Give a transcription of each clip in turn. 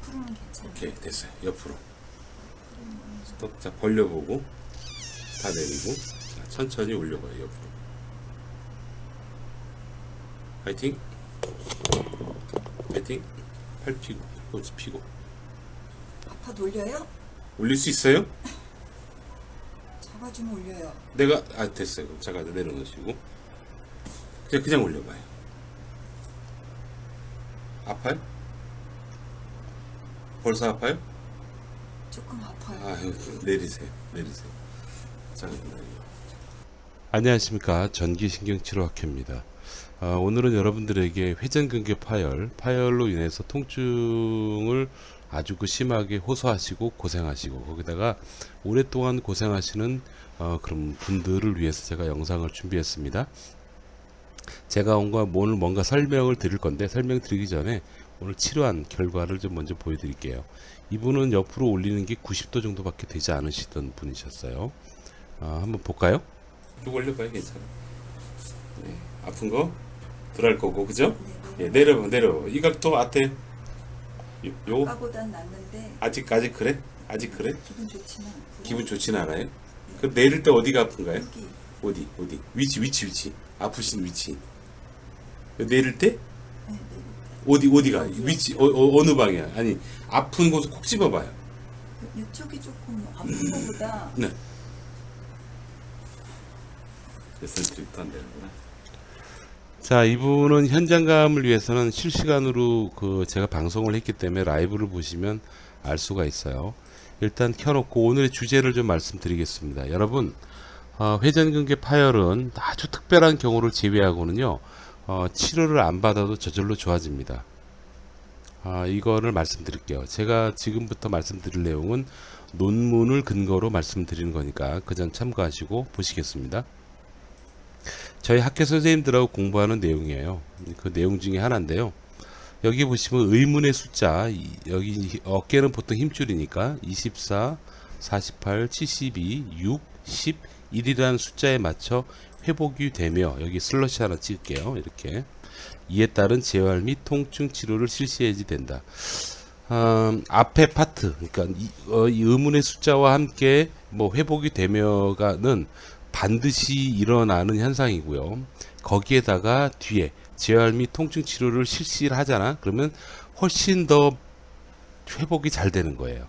옆으로는 괜찮아요. 오케이, 됐어요. 옆으로. 스톱. 자, 벌려보고 다 내리고, 자, 천천히 올려봐요. 옆으로. 파이팅. 파이팅. 팔 피고, 호흡 피고. 아파 돌려요? 올릴 수 있어요? 잡아주면 올려요. 내가 됐어요. 그럼 잠깐 내려놓으시고 그냥 올려봐요. 아파요? 벌써 아파요? 조금 아파요. 내리세요. 잠깐만요. 안녕하십니까. 전기신경치료학회입니다. 오늘은 여러분들에게 회전근개 파열로 인해서 통증을 아주 심하게 호소하시고 고생하시고 거기다가 오랫동안 고생하시는 그런 분들을 위해서 제가 영상을 준비했습니다. 제가 오늘 뭔가 설명을 드릴 건데 설명드리기 전에 오늘 치료한 결과를 좀 먼저 보여드릴게요. 이분은 옆으로 올리는 게 90도 정도밖에 되지 않으시던 분이셨어요. 한번 볼까요? 쭉 올려봐요. 괜찮아. 네, 아픈 거 덜할 거고 그죠? 네, 내려봐. 이 각도 어때? 요 아까보단 낫는데 아직 그래? 아직 그래? 기분 좋지는 않고. 기분 좋지는 않아요? 그럼 내릴 때 어디가 아픈가요? 여기. 어디? 위치. 아프신 위치. 내릴 때? 네. 어디가? 위치, 어느 방향? 아니, 아픈 곳을 콕 집어봐요. 이쪽이 조금 아픈 거보다 네. 센트리부터 안 되는구나. 자, 이분은 현장감을 위해서는 실시간으로 제가 방송을 했기 때문에 라이브를 보시면 알 수가 있어요. 일단 켜놓고 오늘의 주제를 좀 말씀드리겠습니다. 여러분, 회전근개 파열은 아주 특별한 경우를 제외하고는요, 치료를 안 받아도 저절로 좋아집니다. 이거를 말씀드릴게요. 제가 지금부터 말씀드릴 내용은 논문을 근거로 말씀드리는 거니까 그 점 참고하시고 보시겠습니다. 저희 학교 선생님들하고 공부하는 내용이에요. 그 내용 중에 하나인데요. 여기 보시면 의문의 숫자, 여기 어깨는 보통 힘줄이니까 24, 48, 72, 6, 10, 1이라는 숫자에 맞춰 회복이 되며 여기 슬러시 하나 찍을게요. 이렇게 이에 따른 재활 및 통증 치료를 실시해야지 된다. 앞에 파트, 그러니까 이 의문의 숫자와 함께 회복이 되며가는 반드시 일어나는 현상이고요. 거기에다가 뒤에 재활 및 통증 치료를 실시를 하잖아. 그러면 훨씬 더 회복이 잘 되는 거예요.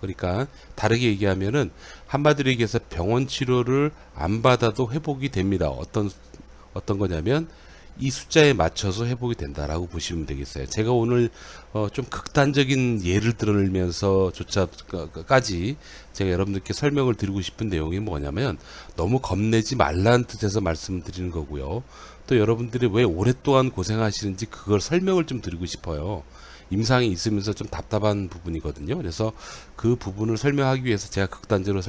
그러니까 다르게 얘기하면은 한마디로 얘기해서 병원 치료를 안 받아도 회복이 됩니다. 어떤 거냐면 이 숫자에 맞춰서 회복이 된다라고 보시면 되겠어요. 제가 오늘 좀 극단적인 예를 들면서 조차까지 제가 여러분들께 설명을 드리고 싶은 내용이 뭐냐면 너무 겁내지 말라는 뜻에서 말씀드리는 거고요. 또 여러분들이 왜 오랫동안 고생하시는지 그걸 설명을 좀 드리고 싶어요. 임상이 있으면서 좀 답답한 부분이거든요. 그래서 그 부분을 설명하기 위해서 제가 극단적으로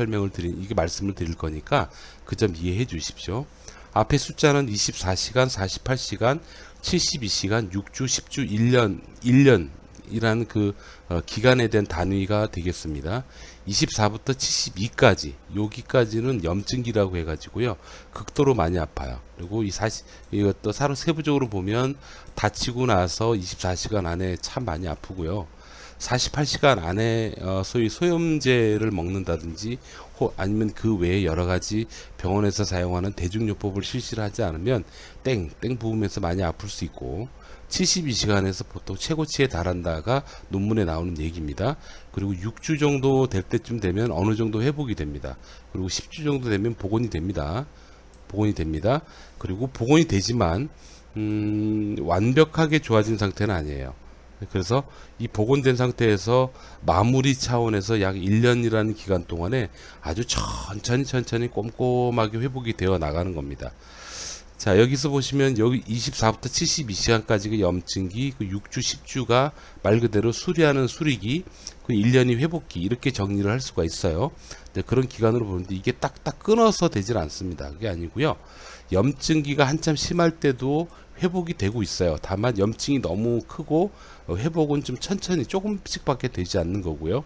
말씀을 드릴 거니까 그 점 이해해 주십시오. 앞에 숫자는 24시간, 48시간, 72시간, 6주, 10주, 1년이라는 기간에 대한 단위가 되겠습니다. 24부터 72까지, 여기까지는 염증기라고 해가지고요. 극도로 많이 아파요. 그리고 이것도 세부적으로 보면 다치고 나서 24시간 안에 참 많이 아프고요. 48시간 안에 소위 소염제를 먹는다든지 아니면 그 외에 여러 가지 병원에서 사용하는 대중요법을 실시를 하지 않으면 땡 부으면서 많이 아플 수 있고 72시간에서 보통 최고치에 달한다가 논문에 나오는 얘기입니다. 그리고 6주 정도 될 때쯤 되면 어느 정도 회복이 됩니다. 그리고 10주 정도 되면 복원이 됩니다. 그리고 복원이 되지만 완벽하게 좋아진 상태는 아니에요. 그래서 이 복원된 상태에서 마무리 차원에서 약 1년이라는 기간 동안에 아주 천천히 꼼꼼하게 회복이 되어 나가는 겁니다. 자, 여기서 보시면 여기 24부터 72시간까지가 염증기, 6주, 10주가 말 그대로 수리하는 수리기, 1년이 회복기 이렇게 정리를 할 수가 있어요. 그런 기간으로 보는데 이게 딱딱 끊어서 되질 않습니다. 그게 아니고요. 염증기가 한참 심할 때도 회복이 되고 있어요. 다만 염증이 너무 크고 회복은 좀 천천히 조금씩밖에 되지 않는 거고요.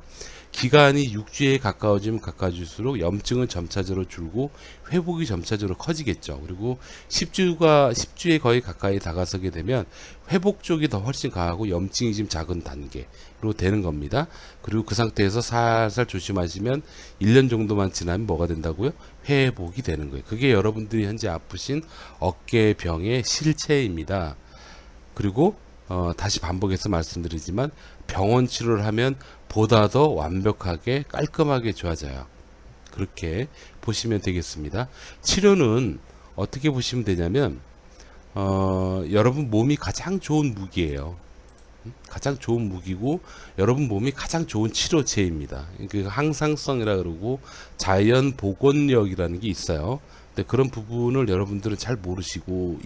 기간이 6주에 가까워지면 가까워질수록 염증은 점차적으로 줄고 회복이 점차적으로 커지겠죠. 그리고 10주에 거의 가까이 다가서게 되면 회복 쪽이 더 훨씬 강하고 염증이 지금 작은 단계로 되는 겁니다. 그리고 그 상태에서 살살 조심하시면 1년 정도만 지나면 뭐가 된다고요? 회복이 되는 거예요. 그게 여러분들이 현재 아프신 어깨병의 실체입니다. 그리고 다시 반복해서 말씀드리지만 병원 치료를 하면 보다 더 완벽하게 깔끔하게 좋아져요. 그렇게 보시면 되겠습니다. 치료는 어떻게 보시면 되냐면 여러분 몸이 가장 좋은 무기예요. 가장 좋은 무기고 여러분 몸이 가장 좋은 치료제입니다. 그 항상성이라 그러고 자연 복원력이라는 게 있어요. 근데 그런 부분을 여러분들은 잘 모르시고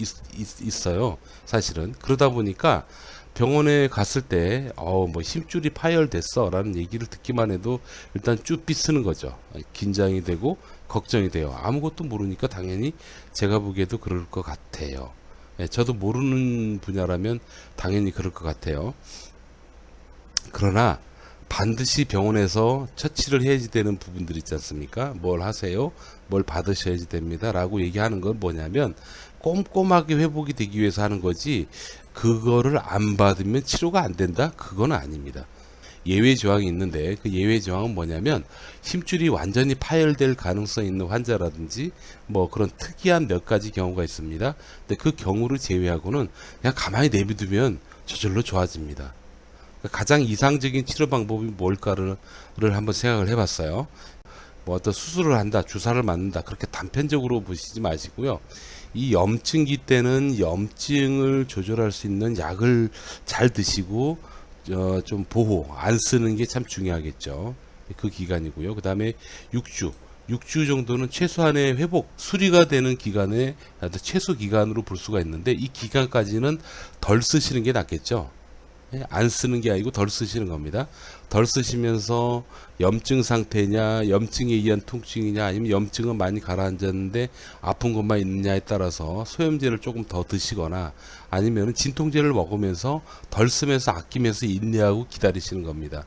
있어요. 사실은 그러다 보니까 병원에 갔을 때 뭐 힘줄이 파열됐어 라는 얘기를 듣기만 해도 일단 쭈삐 쓰는 거죠. 긴장이 되고 걱정이 돼요. 아무것도 모르니까 당연히 제가 보기에도 그럴 것 같아요. 저도 모르는 분야라면 당연히 그럴 것 같아요. 그러나 반드시 병원에서 처치를 해야지 되는 부분들이 있지 않습니까? 뭘 하세요? 뭘 받으셔야지 됩니다. 라고 얘기하는 건 뭐냐면 꼼꼼하게 회복이 되기 위해서 하는 거지 그거를 안 받으면 치료가 안 된다? 그건 아닙니다. 예외 조항이 있는데 그 예외 조항은 뭐냐면 힘줄이 완전히 파열될 가능성이 있는 환자라든지 뭐 그런 특이한 몇 가지 경우가 있습니다. 근데 그 경우를 제외하고는 그냥 가만히 내비두면 저절로 좋아집니다. 가장 이상적인 치료 방법이 뭘까를 한번 생각을 해봤어요. 뭐 어떤 수술을 한다, 주사를 맞는다 그렇게 단편적으로 보시지 마시고요. 이 염증기 때는 염증을 조절할 수 있는 약을 잘 드시고 좀 보호 안 쓰는 게 참 중요하겠죠. 그 기간이고요. 그 다음에 6주 정도는 최소한의 회복 수리가 되는 기간에 최소 기간으로 볼 수가 있는데 이 기간까지는 덜 쓰시는 게 낫겠죠. 안 쓰는 게 아니고 덜 쓰시는 겁니다. 덜 쓰시면서 염증 상태냐, 염증에 의한 통증이냐, 아니면 염증은 많이 가라앉았는데 아픈 것만 있느냐에 따라서 소염제를 조금 더 드시거나 아니면 진통제를 먹으면서 덜 쓰면서 아끼면서 인내하고 기다리시는 겁니다.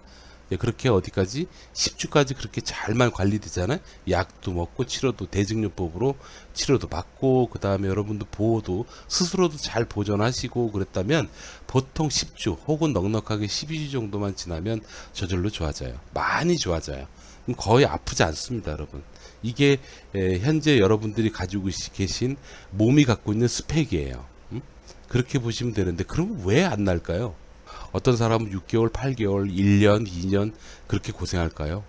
그렇게 어디까지 10주까지 그렇게 잘만 관리되잖아요. 약도 먹고 치료도 대증요법으로 치료도 받고 그 다음에 여러분도 보호도 스스로도 잘 보존하시고 그랬다면 보통 10주 혹은 넉넉하게 12주 정도만 지나면 저절로 좋아져요. 많이 좋아져요. 그럼 거의 아프지 않습니다, 여러분. 이게 현재 여러분들이 가지고 계신 몸이 갖고 있는 스펙이에요. 그렇게 보시면 되는데 그럼 왜 안 날까요? 어떤 사람은 6개월, 8개월, 1년, 2년 그렇게 고생할까요?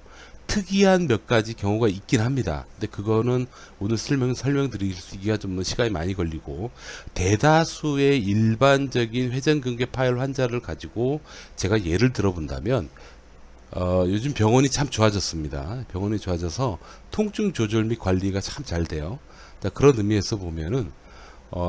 특이한 몇 가지 경우가 있긴 합니다. 근데 그거는 오늘 설명드리기가 좀 시간이 많이 걸리고 대다수의 일반적인 회전근개 파열 환자를 가지고 제가 예를 들어본다면 요즘 병원이 참 좋아졌습니다. 병원이 좋아져서 통증 조절 및 관리가 참 잘 돼요. 그런 의미에서 보면은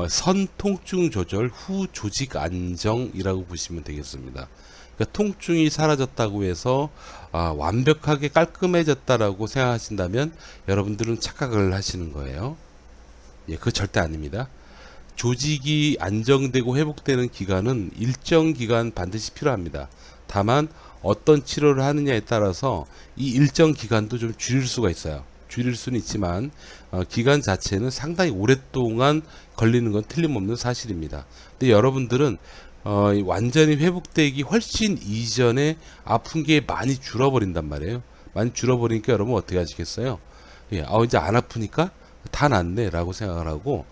선통증 조절 후 조직 안정이라고 보시면 되겠습니다. 그러니까 통증이 사라졌다고 해서 완벽하게 깔끔해졌다라고 생각하신다면 여러분들은 착각을 하시는 거예요. 그거 절대 아닙니다. 조직이 안정되고 회복되는 기간은 일정 기간 반드시 필요합니다. 다만 어떤 치료를 하느냐에 따라서 이 일정 기간도 좀 줄일 수가 있어요. 줄일 수는 있지만 기간 자체는 상당히 오랫동안 걸리는 건 틀림없는 사실입니다. 근데 여러분들은 완전히 회복되기 훨씬 이전에 아픈 게 많이 줄어버린단 말이에요. 많이 줄어버리니까 여러분 어떻게 하시겠어요? 이제 안 아프니까 다 낫네 라고 생각을 하고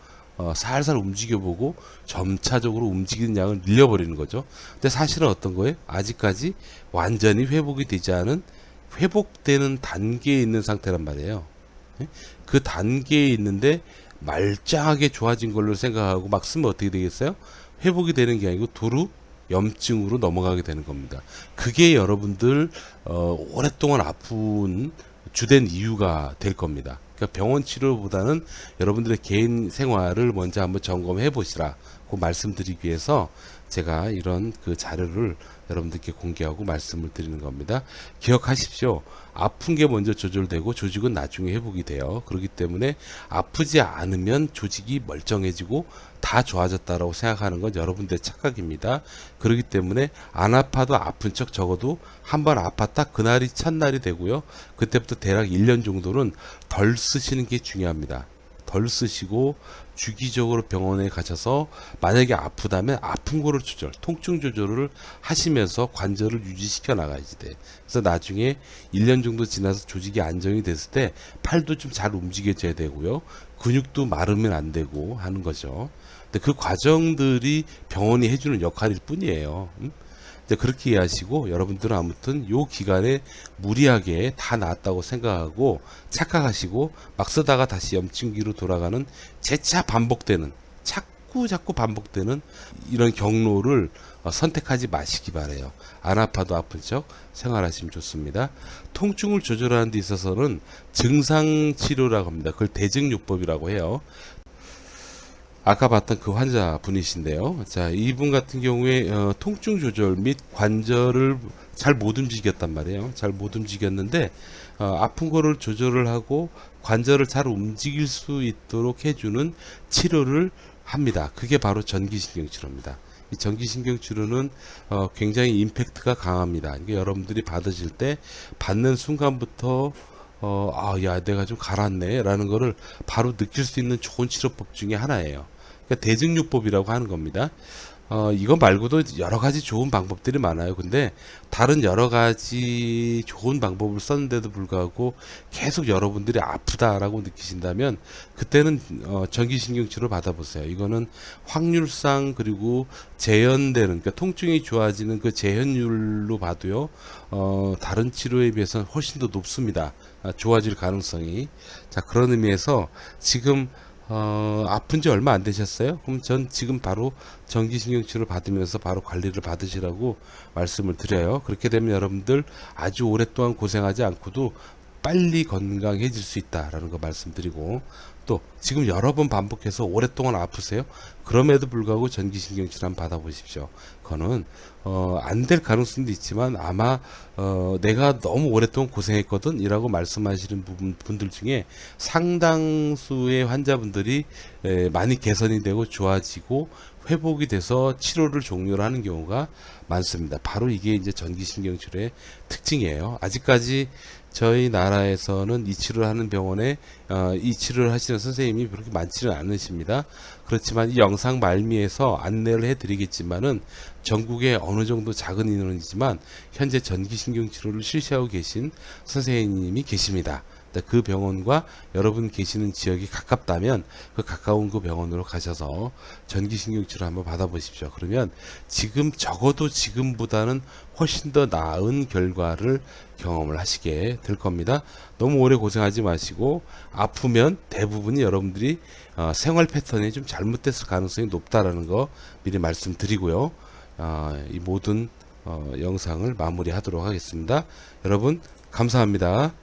살살 움직여보고 점차적으로 움직이는 양을 늘려버리는 거죠. 근데 사실은 어떤 거예요? 아직까지 완전히 회복이 되지 않은 회복되는 단계에 있는 상태란 말이에요. 그 단계에 있는데 말짱하게 좋아진 걸로 생각하고 막 쓰면 어떻게 되겠어요? 회복이 되는 게 아니고 두루 염증으로 넘어가게 되는 겁니다. 그게 여러분들 오랫동안 아픈 주된 이유가 될 겁니다. 그러니까 병원 치료보다는 여러분들의 개인 생활을 먼저 한번 점검해 보시라고 말씀드리기 위해서 제가 이런 그 자료를 여러분들께 공개하고 말씀을 드리는 겁니다. 기억하십시오. 아픈 게 먼저 조절되고 조직은 나중에 회복이 돼요. 그렇기 때문에 아프지 않으면 조직이 멀쩡해지고 다 좋아졌다라고 생각하는 건 여러분들의 착각입니다. 그렇기 때문에 안 아파도 아픈 척 적어도 한번 아팠다 그날이 첫날이 되고요. 그때부터 대략 1년 정도는 덜 쓰시는 게 중요합니다. 덜 쓰시고 주기적으로 병원에 가셔서 만약에 아프다면 아픈 거를 통증 조절을 하시면서 관절을 유지시켜 나가야지 돼. 그래서 나중에 1년 정도 지나서 조직이 안정이 됐을 때 팔도 좀 잘 움직여져야 되고요. 근육도 마르면 안 되고 하는 거죠. 근데 그 과정들이 병원이 해주는 역할일 뿐이에요. 이제 그렇게 이해하시고 여러분들은 아무튼 요 기간에 무리하게 다 나았다고 생각하고 착각하시고 막 쓰다가 다시 염증기로 돌아가는 재차 반복되는 자꾸 반복되는 이런 경로를 선택하지 마시기 바래요. 안 아파도 아픈 척 생활하시면 좋습니다. 통증을 조절하는 데 있어서는 증상 치료라고 합니다. 그걸 대증요법이라고 해요. 아까 봤던 그 환자분이신데요. 자, 이분 같은 경우에 통증 조절 및 관절을 잘 못 움직였단 말이에요. 잘 못 움직였는데 아픈 거를 조절을 하고 관절을 잘 움직일 수 있도록 해주는 치료를 합니다. 그게 바로 전기신경치료입니다. 이 전기신경치료는 굉장히 임팩트가 강합니다. 그러니까 여러분들이 받으실 때 받는 순간부터 야, 내가 좀 가라앉네 라는 거를 바로 느낄 수 있는 좋은 치료법 중에 하나예요. 그러니까 대증요법이라고 하는 겁니다. 이거 말고도 여러 가지 좋은 방법들이 많아요. 근데 다른 여러 가지 좋은 방법을 썼는데도 불구하고 계속 여러분들이 아프다라고 느끼신다면 그때는 전기신경치료 받아보세요. 이거는 확률상 그리고 재현되는 그러니까 통증이 좋아지는 그 재현율로 봐도요. 다른 치료에 비해서는 훨씬 더 높습니다. 좋아질 가능성이. 자, 그런 의미에서 지금 아픈 지 얼마 안 되셨어요? 그럼 전 지금 바로 전기신경치료 받으면서 바로 관리를 받으시라고 말씀을 드려요. 그렇게 되면 여러분들 아주 오랫동안 고생하지 않고도 빨리 건강해질 수 있다라는 거 말씀드리고, 또 지금 여러 번 반복해서 오랫동안 아프세요? 그럼에도 불구하고 전기신경치료 한번 받아보십시오. 그거는 안 될 가능성도 있지만 아마 내가 너무 오랫동안 고생했거든 이라고 말씀하시는 분들 중에 상당수의 환자분들이 많이 개선이 되고 좋아지고 회복이 돼서 치료를 종료를 하는 경우가 많습니다. 바로 이게 이제 전기신경치료의 특징이에요. 아직까지 저희 나라에서는 이 치료를 하는 병원에 이 치료를 하시는 선생님이 그렇게 많지는 않으십니다. 그렇지만 이 영상 말미에서 안내를 해드리겠지만은 전국에 어느 정도 작은 인원이지만 현재 전기신경치료를 실시하고 계신 선생님이 계십니다. 그 병원과 여러분 계시는 지역이 가깝다면 그 가까운 그 병원으로 가셔서 전기신경치료 한번 받아보십시오. 그러면 지금 적어도 지금보다는 훨씬 더 나은 결과를 경험을 하시게 될 겁니다. 너무 오래 고생하지 마시고 아프면 대부분이 여러분들이 생활 패턴이 좀 잘못됐을 가능성이 높다라는 거 미리 말씀드리고요. 이 모든 영상을 마무리하도록 하겠습니다. 여러분 감사합니다.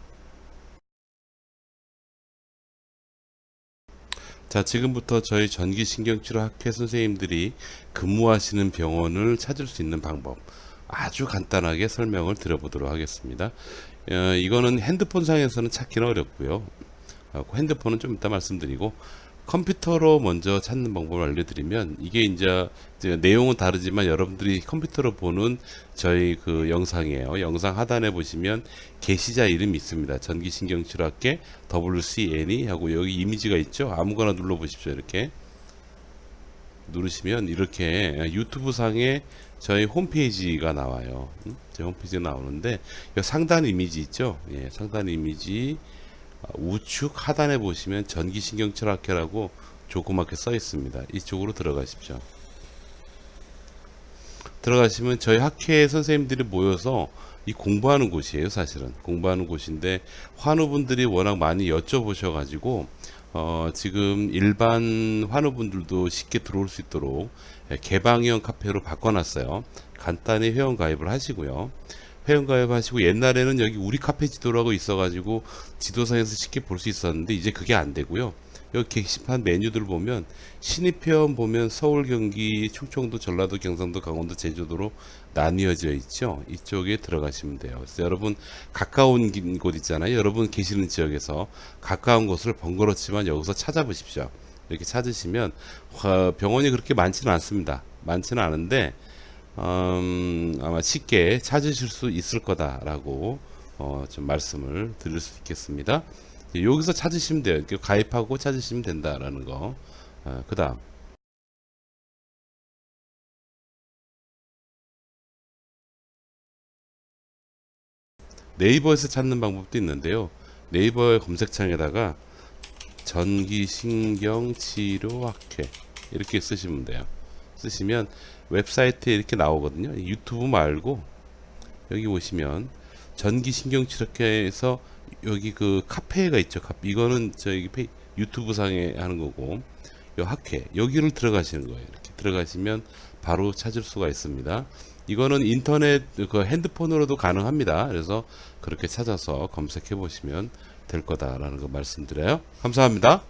자, 지금부터 저희 전기신경치료 학회 선생님들이 근무하시는 병원을 찾을 수 있는 방법 아주 간단하게 설명을 드려보도록 하겠습니다. 이거는 핸드폰상에서는 찾기는 어렵고요. 핸드폰은 좀 이따 말씀드리고 컴퓨터로 먼저 찾는 방법을 알려드리면 이게 이제 내용은 다르지만 여러분들이 컴퓨터로 보는 저희 그 영상이에요. 영상 하단에 보시면 게시자 이름이 있습니다. 전기신경치료학회 WCNE 하고 여기 이미지가 있죠. 아무거나 눌러 보십시오. 이렇게 누르시면 이렇게 유튜브 상에 저희 홈페이지가 나와요. 제 홈페이지가 나오는데 여기 상단 이미지 있죠. 예, 상단 이미지 우측 하단에 보시면 전기신경치료학회라고 조그맣게 써 있습니다. 이쪽으로 들어가십시오. 들어가시면 저희 학회 선생님들이 모여서 이 공부하는 곳이에요. 사실은 공부하는 곳인데 환우분들이 워낙 많이 여쭤보셔 가지고 지금 일반 환우분들도 쉽게 들어올 수 있도록 개방형 카페로 바꿔놨어요. 간단히 회원 가입을 하시고요. 회원가입하시고, 옛날에는 여기 우리 카페 지도라고 있어가지고 지도상에서 쉽게 볼 수 있었는데 이제 그게 안 되고요. 여기 게시판 메뉴들 보면 신입회원 보면 서울, 경기, 충청도, 전라도, 경상도, 강원도, 제주도로 나뉘어져 있죠. 이쪽에 들어가시면 돼요. 그래서 여러분 가까운 곳 있잖아요. 여러분 계시는 지역에서 가까운 곳을 번거롭지만 여기서 찾아보십시오. 이렇게 찾으시면 병원이 그렇게 많지는 않습니다. 많지는 않은데 아마 쉽게 찾으실 수 있을 거다라고 좀 말씀을 드릴 수 있겠습니다. 여기서 찾으시면 돼요. 이렇게 가입하고 찾으시면 된다라는 거. 그 다음 네이버에서 찾는 방법도 있는데요. 네이버의 검색창에다가 전기신경치료학회 이렇게 쓰시면 돼요. 쓰시면 웹사이트에 이렇게 나오거든요. 유튜브 말고 여기 보시면 전기신경치료학회에서 여기 그 카페가 있죠. 이거는 저기 유튜브 상에 하는 거고, 요 학회 여기를 들어가시는 거예요. 이렇게 들어가시면 바로 찾을 수가 있습니다. 이거는 인터넷 그 핸드폰으로도 가능합니다. 그래서 그렇게 찾아서 검색해 보시면 될 거다라는 거 말씀드려요. 감사합니다.